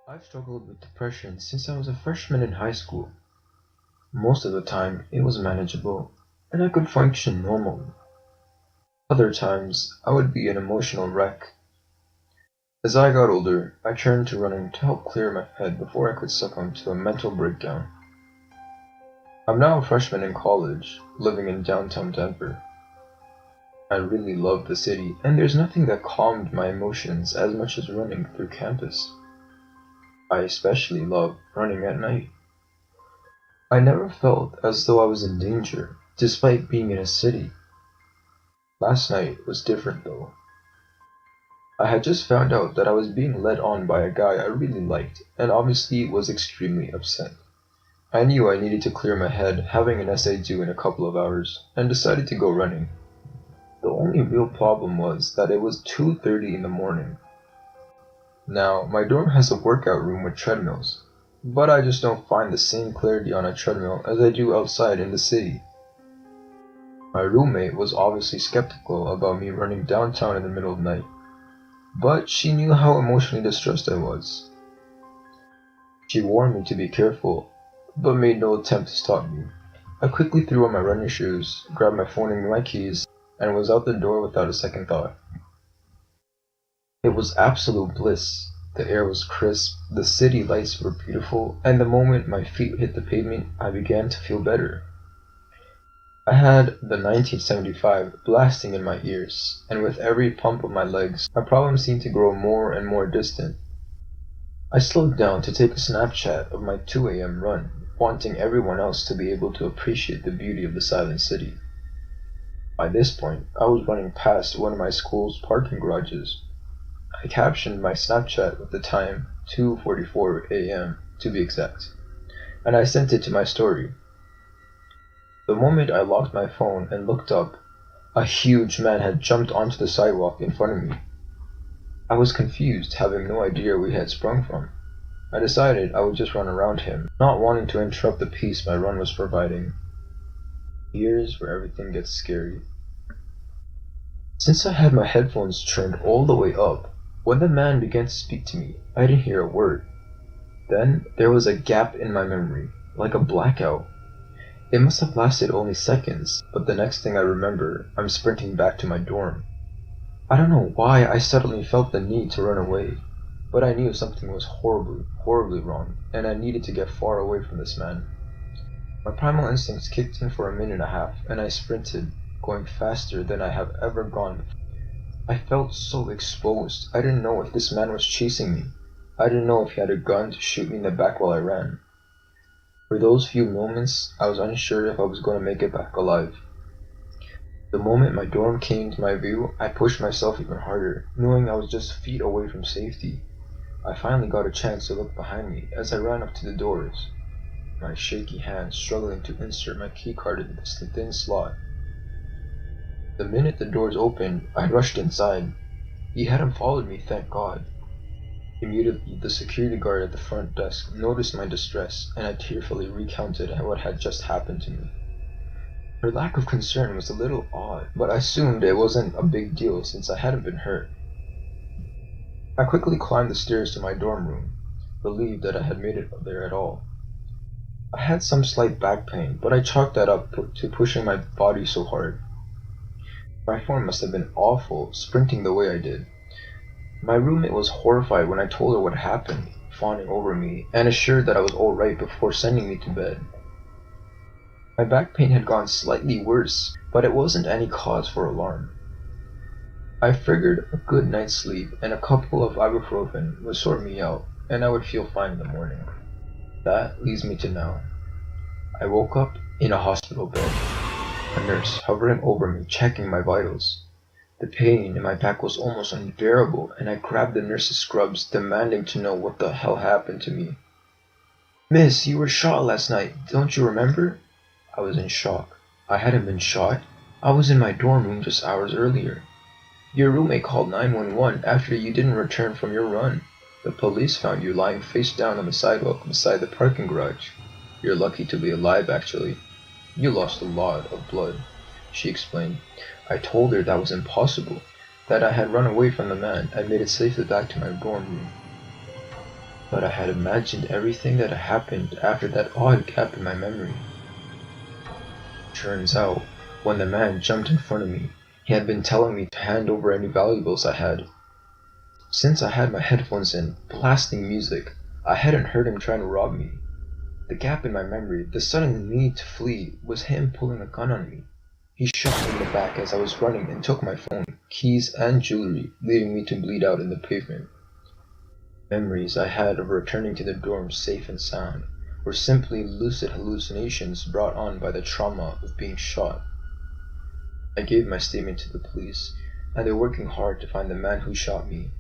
I've struggled with depression since I was a freshman in high school. Most of the time, it was manageable, and I could function normally. Other times, I would be an emotional wreck. As I got older, I turned to running to help clear my head before I could succumb to a mental breakdown. I'm now a freshman in college, living in downtown Denver. I really love the city, and there's nothing that calmed my emotions as much as running through campus. I especially love running at night. I never felt as though I was in danger, despite being in a city. Last night was different though. I had just found out that I was being led on by a guy I really liked, and obviously was extremely upset. I knew I needed to clear my head, having an essay due in a couple of hours, and decided to go running. The only real problem was that it was 2:30 in the morning. Now, my dorm has a workout room with treadmills, but I just don't find the same clarity on a treadmill as I do outside in the city. My roommate was obviously skeptical about me running downtown in the middle of the night, but she knew how emotionally distressed I was. She warned me to be careful, but made no attempt to stop me. I quickly threw on my running shoes, grabbed my phone and my keys, and was out the door without a second thought. It was absolute bliss. The air was crisp, the city lights were beautiful, and the moment my feet hit the pavement, I began to feel better. I had the 1975 blasting in my ears, and with every pump of my legs, my problem seemed to grow more and more distant. I slowed down to take a Snapchat of my 2 a.m. run, wanting everyone else to be able to appreciate the beauty of the silent city. By this point, I was running past one of my school's parking garages. I captioned my Snapchat with the time, 2:44 a.m. to be exact, and I sent it to my story. The moment I locked my phone and looked up, a huge man had jumped onto the sidewalk in front of me. I was confused, having no idea where he had sprung from. I decided I would just run around him, not wanting to interrupt the peace my run was providing. Here's where everything gets scary. Since I had my headphones turned all the way up, when the man began to speak to me, I didn't hear a word. Then there was a gap in my memory, like a blackout. It must have lasted only seconds, but the next thing I remember, I'm sprinting back to my dorm. I don't know why I suddenly felt the need to run away, but I knew something was horribly, horribly wrong, and I needed to get far away from this man. My primal instincts kicked in for a minute and a half, and I sprinted, going faster than I have ever gone. I felt so exposed. I didn't know if this man was chasing me. I didn't know if he had a gun to shoot me in the back while I ran. For those few moments, I was unsure if I was going to make it back alive. The moment my dorm came into my view, I pushed myself even harder, knowing I was just feet away from safety. I finally got a chance to look behind me as I ran up to the doors, my shaky hands struggling to insert my keycard into the thin slot. The minute the doors opened, I rushed inside. He hadn't followed me, thank God. Immediately, the security guard at the front desk noticed my distress, and I tearfully recounted what had just happened to me. Her lack of concern was a little odd, but I assumed it wasn't a big deal since I hadn't been hurt. I quickly climbed the stairs to my dorm room, relieved that I had made it there at all. I had some slight back pain, but I chalked that up to pushing my body so hard. My form must have been awful, sprinting the way I did. My roommate was horrified when I told her what happened, fawning over me, and assured that I was alright before sending me to bed. My back pain had gone slightly worse, but it wasn't any cause for alarm. I figured a good night's sleep and a couple of ibuprofen would sort me out, and I would feel fine in the morning. That leads me to now. I woke up in a hospital bed, a nurse hovering over me, checking my vitals. The pain in my back was almost unbearable, and I grabbed the nurse's scrubs, demanding to know what the hell happened to me. "Miss, you were shot last night, don't you remember?" I was in shock. I hadn't been shot. I was in my dorm room just hours earlier. Your roommate called 911 after you didn't return from your run. The police found you lying face down on the sidewalk beside the parking garage. You're lucky to be alive, actually. You lost a lot of blood, she explained. I told her that was impossible, that I had run away from the man and made it safely back to my dorm room. but I had imagined everything that had happened after that odd gap in my memory. Turns out, when the man jumped in front of me, he had been telling me to hand over any valuables I had. Since I had my headphones in, blasting music, I hadn't heard him trying to rob me. The gap in my memory, the sudden need to flee, was him pulling a gun on me. He shot me in the back as I was running and took my phone, keys, and jewelry, leaving me to bleed out in the pavement. Memories I had of returning to the dorm safe and sound were simply lucid hallucinations brought on by the trauma of being shot. I gave my statement to the police, and they're working hard to find the man who shot me.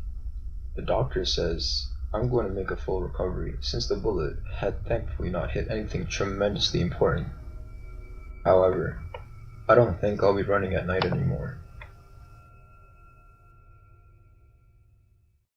The doctor says I'm going to make a full recovery since the bullet had thankfully not hit anything tremendously important. However, I don't think I'll be running at night anymore.